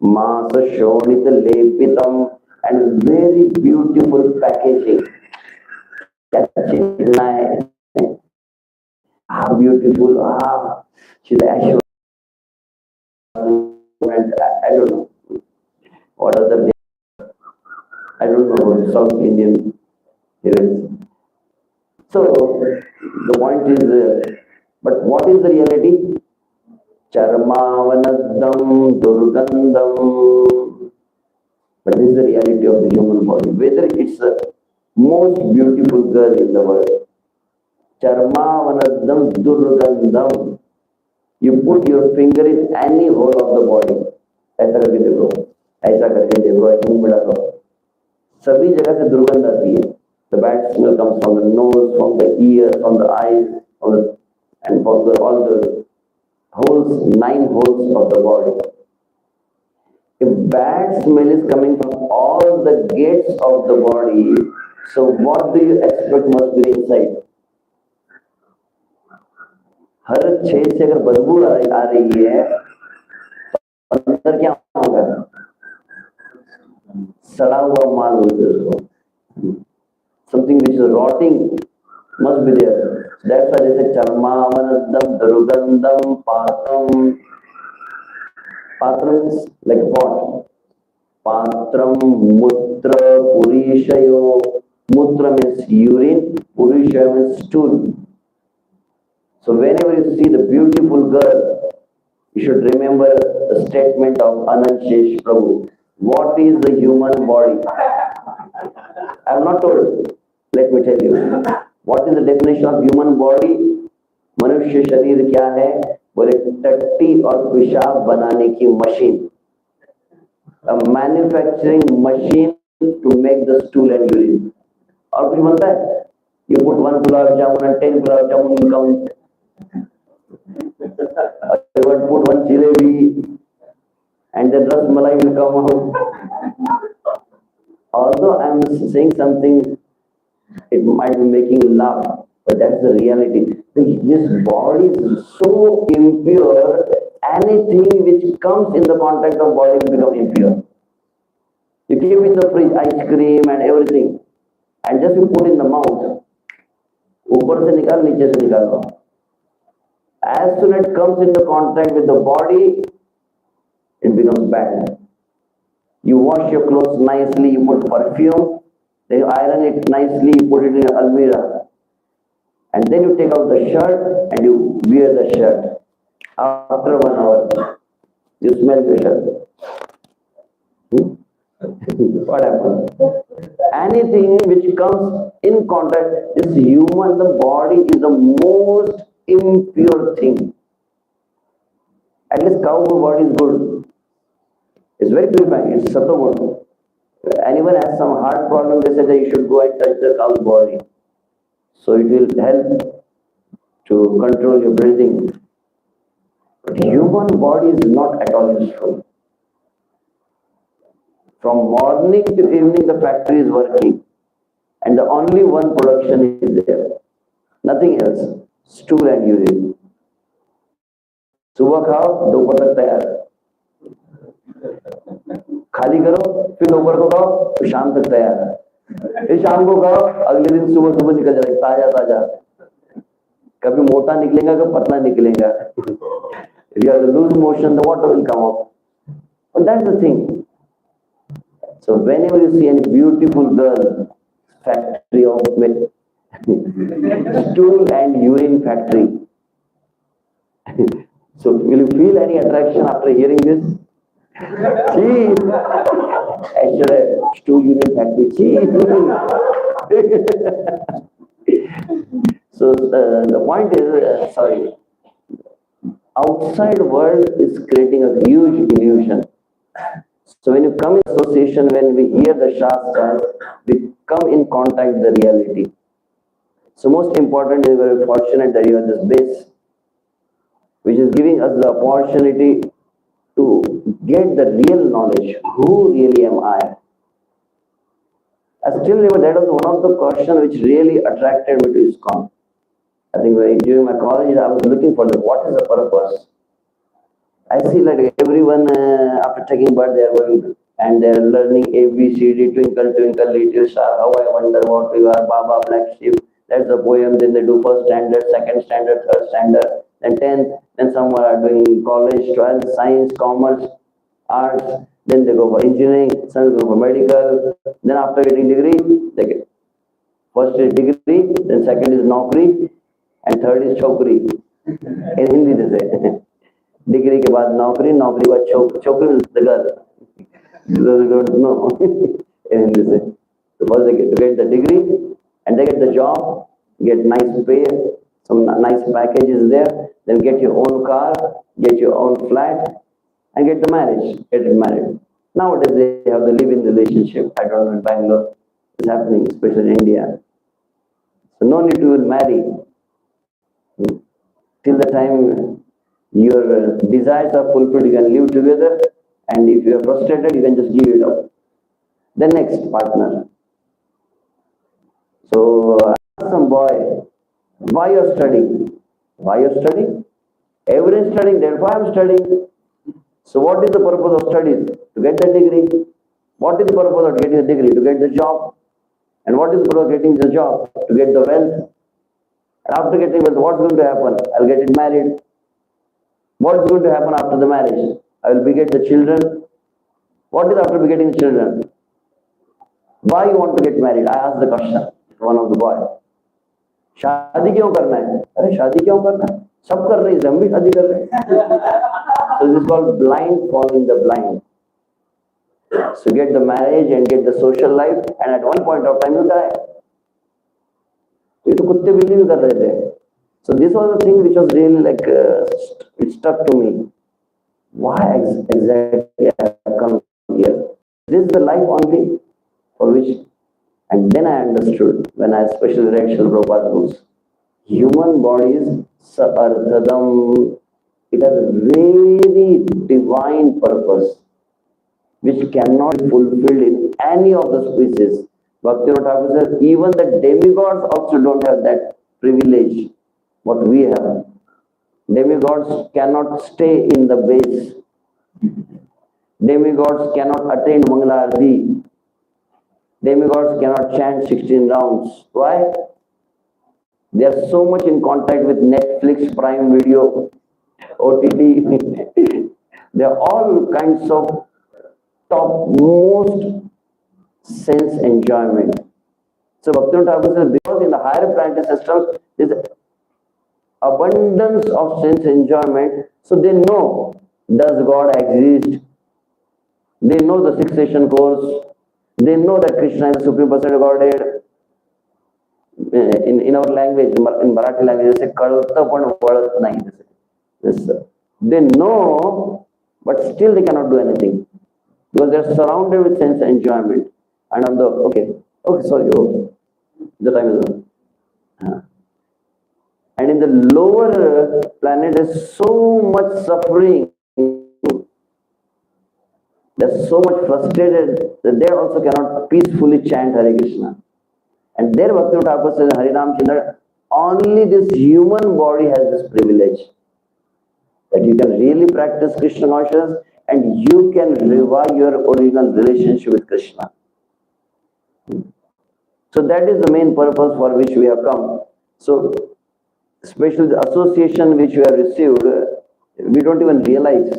masa shonita lepitam, and very beautiful packaging. Nice. Ah, beautiful. Ah, she's actually, I don't know what other name. I don't know what South Indian heroines. So the point is, but what is the reality? Charmavanadam durgandam. But this is the reality of the human body. Whether it's the most beautiful girl in the world, Charmavanadam durgandam. You put your finger in any hole of the body. ऐसा करके देखो, ऐसा करके देखो, एक मुंह मिला दो, सभी जगह से दुर्गंध आती है. The bad smell comes from the nose, from the ear, from the eyes, and from all the holes, 9 holes of the body. If bad smell is coming from all the gates of the body, so what do you expect must be inside? हर छेद से अगर बदबू आ रही है, अंदर क्या होगा? सड़ा हुआ माल बोलते हैं उसको. Something which is rotting must be there. That's why they say charmavanadam durgandam patram. Patram is like a pot. Patram mutra purishayo. Mutra means urine, purishayo means stool. So whenever you see the beautiful girl, you should remember the statement of Anantasesh Prabhu. What is the human body? I am not told. Let me tell you. What is the definition of human body? मनुष्य शरीर क्या है? बोले टट्टी और पेशाब बनाने की machine. A manufacturing machine to make the stool and urine. और कुछ बनता है? You put 1 gulab jamun and 10 gulab jamun come. You would put 1 jalebi and then ras malai will come out. Although I am saying something, it might be making you laugh, but that's the reality. This body is so impure, anything which comes in the contact of body will become impure. You keep in the fridge ice cream and everything, and just you put in the mouth, ऊपर से निकाल नीचे से निकाल लो. As soon as it comes into contact with the body, it becomes bad. You wash your clothes nicely, you put perfume, then you iron it nicely, you put it in an almirah. And then you take out the shirt and you wear the shirt. After 1 hour, you smell the shirt. What happens? Anything which comes in contact, this human, the body is the most impure thing. At least cow body is good. It's very purifying. It's sattva. Anyone has some heart problem, they say that you should go and touch the cow's body. So it will help to control your breathing. But human body is not at all useful. From morning to evening, the factory is working, and the only one production is there. Nothing else. Stool and urine. सुबह खाओ, दोपहर तक तैयार. खाली करो, फिर दोपहर को खाओ, फिर शाम तक तैयार. फिर शाम को खाओ, अगले दिन सुबह सुबह निकल जाएगा ताजा ताजा. कभी मोटा निकलेगा, कभी पतला निकलेगा. If you have to lose motion, the water will come up. But that's the thing. So whenever you see any beautiful girl, factory of stool and urine factory. So will you feel any attraction after hearing this? See, actually, stool urine factory. See. So the point is, sorry, outside world is creating a huge illusion. So when you come in association, when we hear the Shastras, we come in contact with the reality. So most important, we are very fortunate that you have this base, which is giving us the opportunity to get the real knowledge. Who really am I? I still remember that was one of the questions which really attracted me to ISKCON. I think during my college, I was looking for what is the purpose. I see like everyone after taking birth, they are going and they are learning A, B, C, D, twinkle, twinkle, little star, how I wonder what we are, Baba, black sheep. That's the poem. Then they do first standard, second standard, third standard, then 10th. Then some are doing college, 12th, science, commerce, arts. Then they go for engineering, some go for medical. Then after getting degree, they get first is degree, then second is naukri, and third is chokri. In Hindi they say. Degree के बाद नौकरी, नौकरी के बाद छोकरी means the girl. Those who don't know in Hindi say. So first they get to get the degree and they get the job, get nice pay, some nice packages there, then get your own car, get your own flat, and get the marriage, get it married. Nowadays they have the live-in relationship. I don't know in Bangalore, it's happening, especially in India. So no need to marry. Till the time your desires are fulfilled, you can live together, and if you are frustrated, you can just give it up. The next partner. So ask some boy, why you're studying? Why you're studying? Everyone is studying, therefore I'm studying. So what is the purpose of studies? To get the degree. What is the purpose of getting the degree? To get the job. And what is the purpose of getting the job? To get the wealth. And after getting wealth, what's going to happen? I'll get it married. What's going to happen after the marriage? I will beget the children. What is after begetting the children? Why you want to get married? I asked the question, one of the boy. शादी क्यों करना है? अरे शादी क्यों करना है? सब कर रहे हैं, हम भी शादी कर रहे हैं. So this is called blind following the blind. So get the marriage and get the social life, and at one point of time you die. ये तो कुत्ते बिल्ली भी कर रहे थे. So this was the thing which was really like it stuck to me. Why exactly I have come here? This is the life only for which, and then I understood when I especially read Srila Prabhupada's books. Human bodies, Sarthadam, it has a very divine purpose which cannot be fulfilled in any of the species. Bhaktivinoda Thakur says, even the demigods also don't have that privilege, what we have. Demigods cannot stay in the base. Demigods cannot attain Mangala Arati. Demigods cannot chant 16 rounds. Why? They are so much in contact with Netflix, Prime Video, OTT. They are all kinds of topmost sense enjoyment. So Bhaktivinoda Thakur says, because in the higher planetary systems, there is abundance of sense enjoyment, so they know, does God exist? They know the 6 session course. They know that Krishna is the Supreme Personality of Godhead. In our language, in Marathi language, they say, "Kalta pan valat nahi." They know, but still they cannot do anything because they are surrounded with sense enjoyment. And on the sorry, the time is up. And in the lower planet, there's so much suffering. They're so much frustrated that they also cannot peacefully chant Hare Krishna. And there Bhaktivinoda Thakur says, Harinam Chintan, only this human body has this privilege. That you can really practice Krishna consciousness and you can revive your original relationship with Krishna. So that is the main purpose for which we have come. So especially the association which we have received, we don't even realize.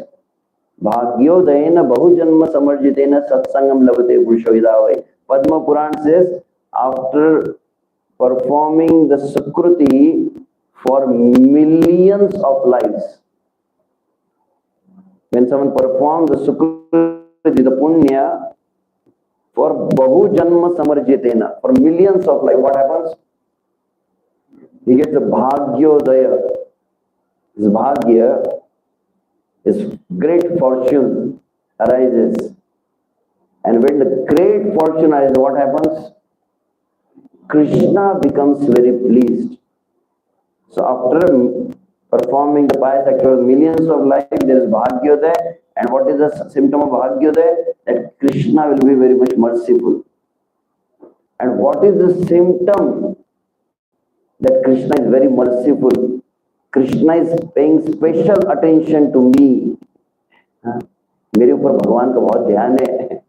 Bhagyodayena bahujanma samarjitena satsangam labate purushvidavai. Padma Puran says, after performing the Sukruti for millions of lives, when someone performs the Sukruti, the Punya, for bahujanma samarjitena, for millions of lives, what happens? He gets the Bhagyodaya. His Bhagya, his great fortune arises. And when the great fortune arises, what happens? Krishna becomes very pleased. So after performing the pious act of millions of lives, there is Bhagyodaya. And what is the symptom of Bhagyodaya? That Krishna will be very much merciful. And what is the symptom that Krishna is very merciful? Krishna is paying special attention to me. हाँ, मेरे ऊपर भगवान का बहुत ध्यान है.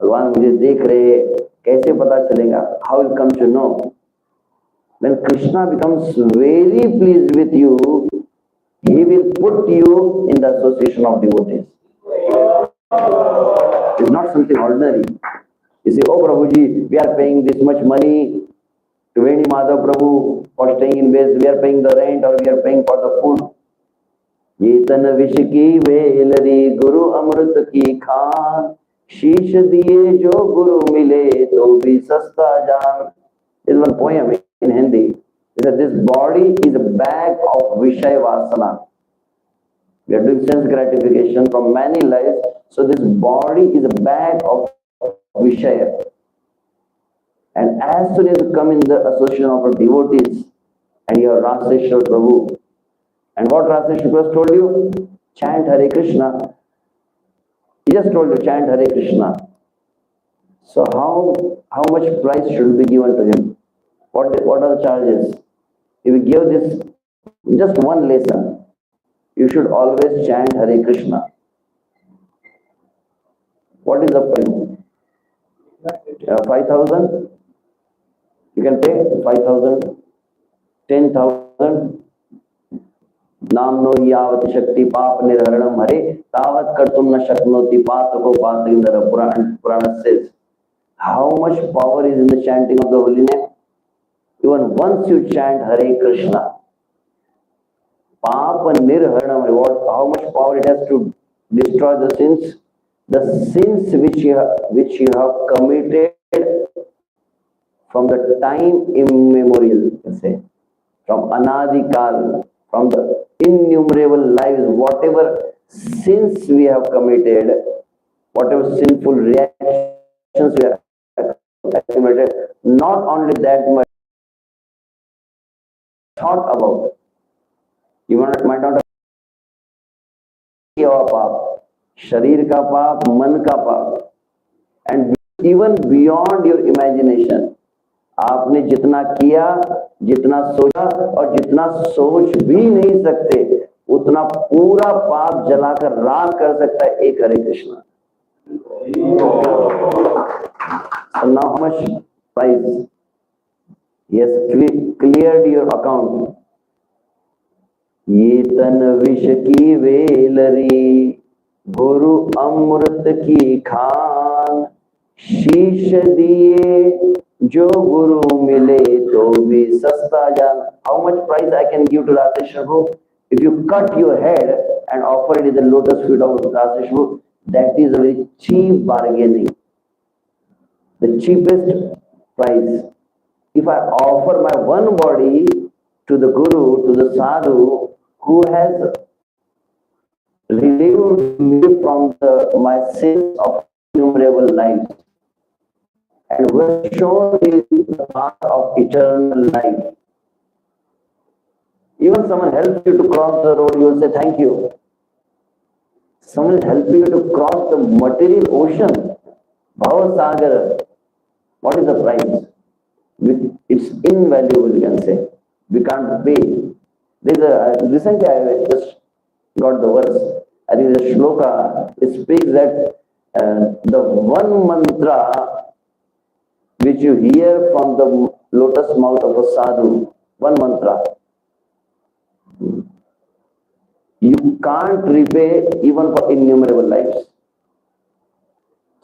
भगवान मुझे देख रहे, कैसे पता चलेगा? How will come to know? When Krishna becomes very pleased with you, he will put you in the association of devotees. It's not something ordinary. You say, oh Prabhuji, we are paying this much money to Veni Madhav Prabhu for staying in base, we are paying the rent or we are paying for the food. ये तन विष की Valerie गुरु अमृत की खान शीश दिए जो गुरु मिले तो भी सस्ता जान. This is one poem in Hindi. It says, this body is a bag of Vishaya Vasana. We are doing sense gratification from many lives. So this body is a bag of Vishaya. And as soon as you come in the association of devotees and you are Raseshwar Prabhu, and what Raseshwar told you? Chant Hare Krishna. He just told you, chant Hare Krishna. So how much price should be given to him? What are the charges? If you give this just one lesson, you should always chant Hare Krishna. What is the price? 5,000? You can pay 5,000, 10,000. नामनो यावत शक्ति पाप निर्हरणम हरे तावत कर्तुम न शक्नोति पात को पात इंद्र पुराण says. How much power is in the chanting of the holy name? Even once you chant Hare Krishna, Papa Nirharanam, how much power it has to destroy the sins? The sins which you have committed from the time immemorial, you say, from Anadikal, from the innumerable lives, whatever sins we have committed, whatever sinful reactions we have committed, not only that much thought about. You might not have किया पाप, शरीर का पाप, मन का पाप, and even beyond your imagination. आपने जितना किया, जितना सोचा और जितना सोच भी नहीं सकते, उतना पूरा पाप जलाकर राख कर सकता है एक हरे Krishna. So now how much price? He has cleared your account. ये तन विष की वेलरी गुरु अमृत की खान शीश दिए जो गुरु मिले तो भी सस्ता जान. How much price I can give to Raseshwar? If you cut your head and offer it in the lotus feet of Raseshwar, that is a very cheap bargaining. The cheapest price. If I offer my one body to the Guru, to the Sadhu, who has relieved me from my sins of innumerable lives, and who has shown me the path of eternal life. Even someone helps you to cross the road, you will say thank you. Someone is helping you to cross the material ocean, Bhava Sagar. What is the price? It's invaluable, you can say. We can't pay. Recently I just got the verse. I think the shloka, it speaks that the one mantra which you hear from the lotus mouth of a sadhu, one mantra, you can't repay even for innumerable lives.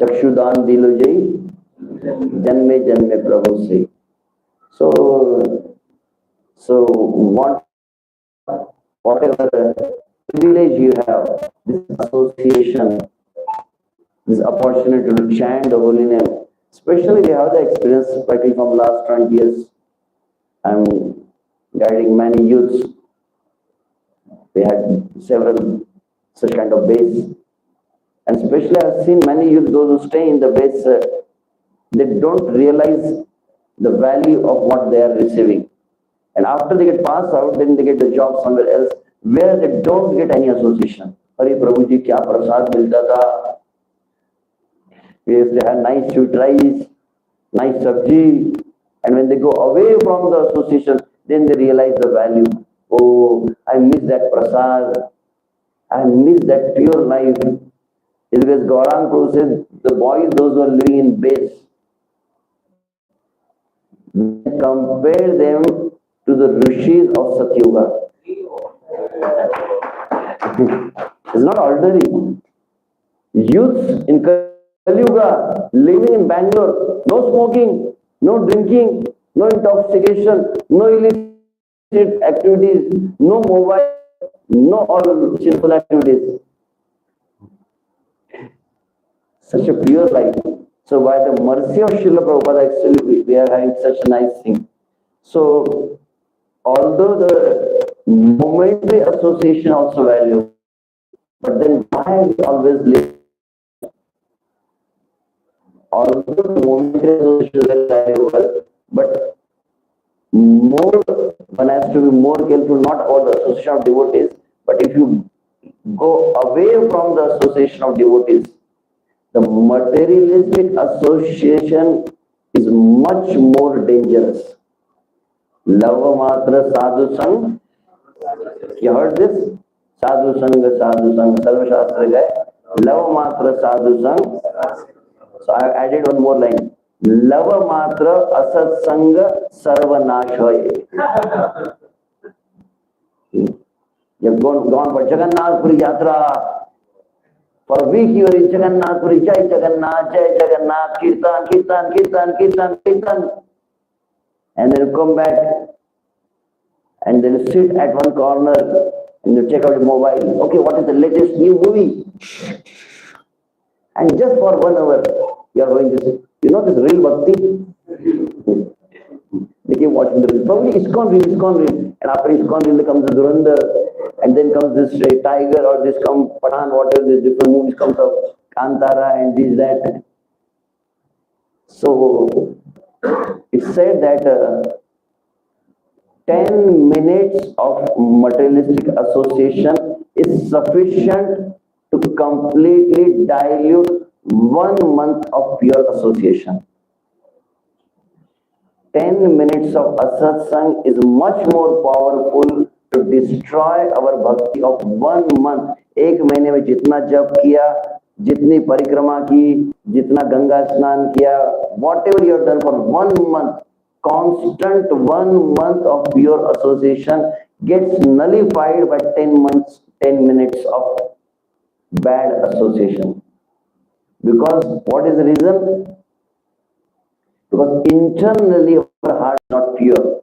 Chakshudan dilo jai, janme janme prabhu se. So whatever privilege you have, this association, this opportunity to chant the holy name, especially we have the experience, especially from last 20 years. I'm guiding many youths. We had several such kind of base. And especially I've seen many youth, those who stay in the base, they don't realize the value of what they are receiving. And after they get passed out, then they get the job somewhere else where they don't get any association. Hare Prabhu ji, kya prasad milta tha. We used to have nice sweet rice, nice sabji. And when they go away from the association, then they realize the value. Oh, I miss that prasad. I miss that pure life. It was Gaurang Prabhu said, the boys, those who are living in base, compare them to the rishis of Satyuga. It's not ordinary. Youths in Kalyuga, living in Bangalore, no smoking, no drinking, no intoxication, no illicit activities, no mobile, no all sinful activities. Such a pure life. So by the mercy of Srila Prabhupada, actually we are having such a nice thing. So although the momentary association also valuable, but then why we always live? Although the momentary association is very valuable, but more one has to be more careful not about the association of devotees, but if you go away from the association of devotees, the materialistic association is much more dangerous. Lava matra sadhu sang. You heard this? Sadhu sang, Sarva Shastra guy. Lava matra sadhu sang. So I added one more line. Lava matra asat sanga sarva nash. You've gone for Jagannath Puri Yatra. For a week you are in Jagannath Puri, Jai Jagannath, Kirtan, Kirtan, Kirtan, Kirtan, Kirtan. And then you come back and then you sit at one corner and you check out your mobile. Okay, what is the latest new movie? And just for 1 hour, you are going to say, you know this real bhakti? They keep watching the reel. Probably ISKCON reel. And after ISKCON reel comes the Durandar. And then comes this Tiger or this comes Pathan, whatever, these different movies comes of Kantara and this, that. So, it said that 10 minutes of materialistic association is sufficient to completely dilute 1 month of pure association. 10 minutes of asatsang is much more powerful to destroy our bhakti of 1 month. एक महीने में जितना जप किया, जितनी परिक्रमा की, जितना गंगा स्नान किया, whatever you have done for 1 month, constant 1 month of pure association gets nullified by 10 minutes of bad association. Because what is the reason? Because internally our heart is not pure.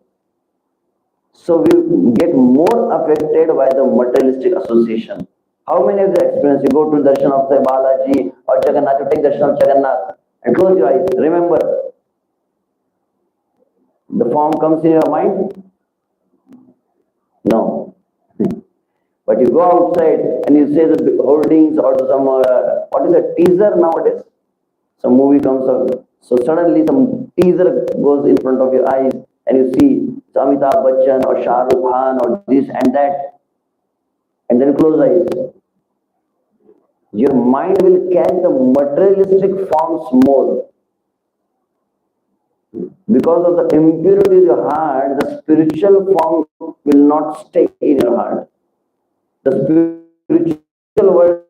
So we get more affected by the materialistic association. How many of the experience you go to darshan of say Balaji or Jagannath, you take darshan of Jagannath and close your eyes. Remember, the form comes in your mind? No. But you go outside and you say the holdings or some, what is a teaser nowadays? Some movie comes out. So suddenly some teaser goes in front of your eyes and you see Amitabh Bachchan or Shah Rukh Khan or this and that. And then close eyes. Your mind will catch the materialistic forms more. Because of the impurity of your heart, the spiritual form will not stay in your heart. The spiritual world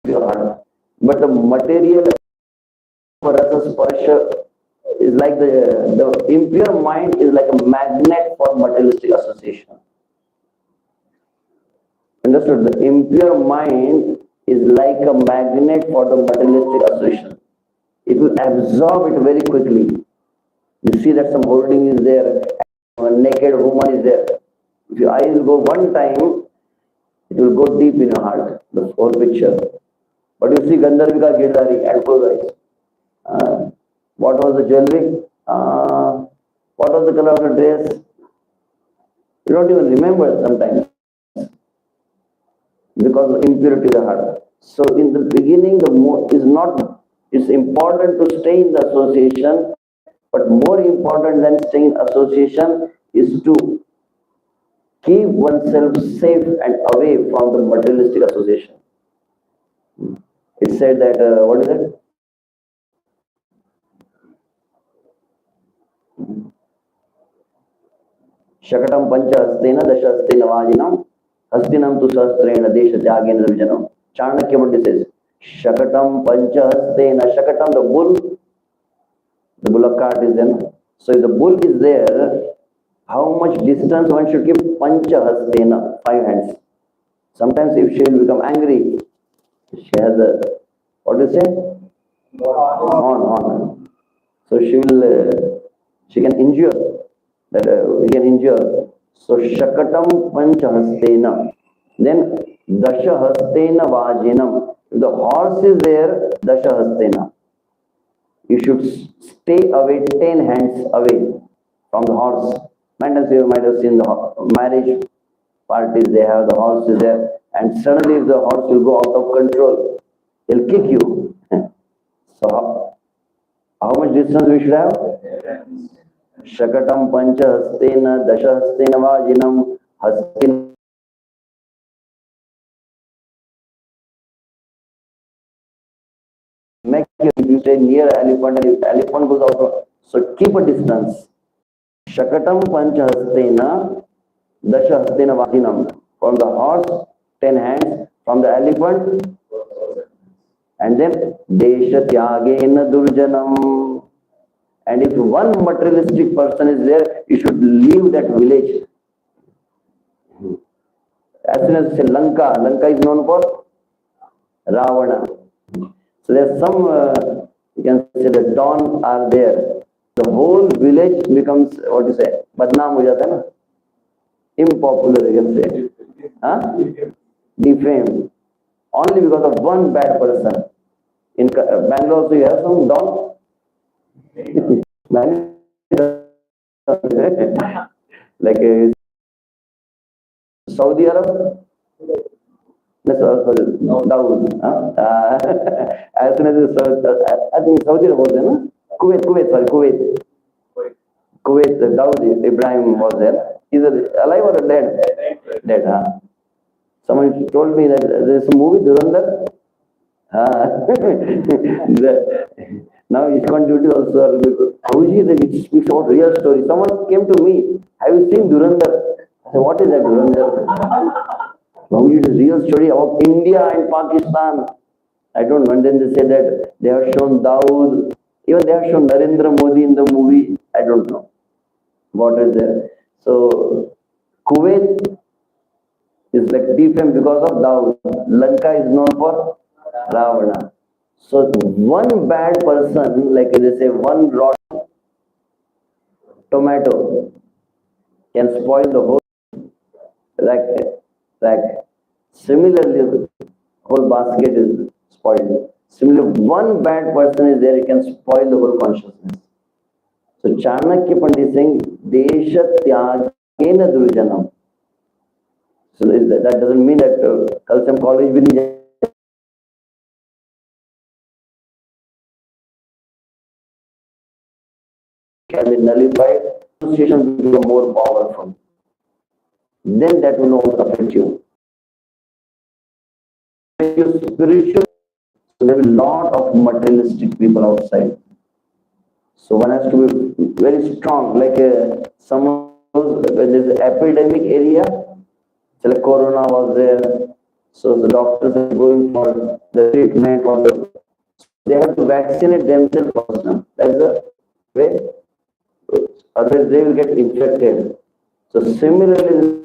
your heart. But the material for us sparsha is like the impure mind is like a magnet for materialistic association. Understood? The impure mind is like a magnet for the materialistic association. It will absorb it very quickly. You see that some holding is there, a naked woman is there. If your eyes go one time, it will go deep in your heart, the whole picture. But you see Gandharvika Girdhari and close eyes. What was the jewelry? What was the color of the dress? You don't even remember sometimes because of impurity of the heart. So in the beginning, the It's important to stay in the association, but more important than staying in association is to keep oneself safe and away from the materialistic association. It said that, what is it? शकटम पंच हस्तेन दश हस्तेन वाजिनम हस्तिनम तु सहस्त्रेण देश त्यागेन विजनम. Chanakya Buddha says, Shakatam pancha hastena. Shakatam, the bull, the bullock cart is there. So if the bull is there, how much distance one should keep? Pancha hastena, 5 hands. Sometimes if she will become angry, she has a, what do you say? Horn. So she can injure, he can injure. So Shakatam pancha hastena. Then Dasha hastena vajinam. If the horse is there, Dasha hastena. You should stay away 10 hands away from the horse. Sometimes you might have seen the marriage parties, they have the horse is there, and suddenly if the horse will go out of control, he'll kick you. So how much distance we should have? Shakatam pancha hastena, dasha hastena vajinam, hastin. Make you stay near elephant, and if elephant goes out, so keep a distance. Shakatam pancha hastena, dasha hastena vajinam. From the horse, 10 hands. From the elephant, and then desha tyagena durjanam. And if one materialistic person is there, you should leave that village. As soon as you say Lanka, Lanka is known for Ravana. So there's some, you can say the dawn are there. The whole village becomes, what you say, badnaam ho jata hai na? Unpopular, you can say. Huh? Defamed. Only because of one bad person. In Bangalore also you have some dawn. Like Saudi Arab. No, Dawood. As soon as I think Saudi Arab was there, no? Kuwait. Dawood Ibrahim was there. Is it alive or dead? Dead, huh? Someone told me that there's a movie, Durandar. Now ISKCON duty also. Prabhuji, it speaks about real story. Someone came to me, have you seen Durandar? I said, what is that Durandar? Prabhuji, it is a real story about India and Pakistan. I don't know. And then they say that they have shown Dawood, even they have shown Narendra Modi in the movie. I don't know what is there. So Kuwait is like defamed because of Dawood. Lanka is known for Ravana. So one bad person, like they say, one rotten tomato can spoil the whole. Like similarly, whole basket is spoiled. Similarly, one bad person is there, it can spoil the whole consciousness. So Chanakya Pandit is saying, Desha Tyagena Durjanam. So that doesn't mean that Kalsam college will be can be nullified, association will become more powerful. Then that will not affect you. If you're spiritual, so there will be a lot of materialistic people outside. So one has to be very strong. Like some when there's an epidemic area, so like Corona was there. So the doctors are going for the treatment, or they have to vaccinate themselves first. That's the way. Otherwise, they will get infected. So similarly,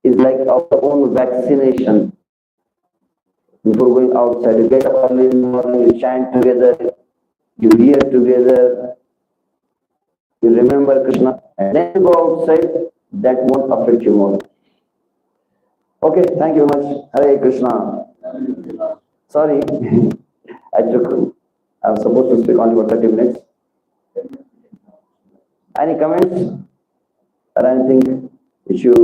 is like our own vaccination. Before going outside, you get up early in the morning, you chant together, you hear together, you remember Krishna, and then you go outside, that won't affect you more. Okay, thank you very much. Hare Krishna. Sorry, I'm supposed to speak only for 30 minutes. Any comments or anything which you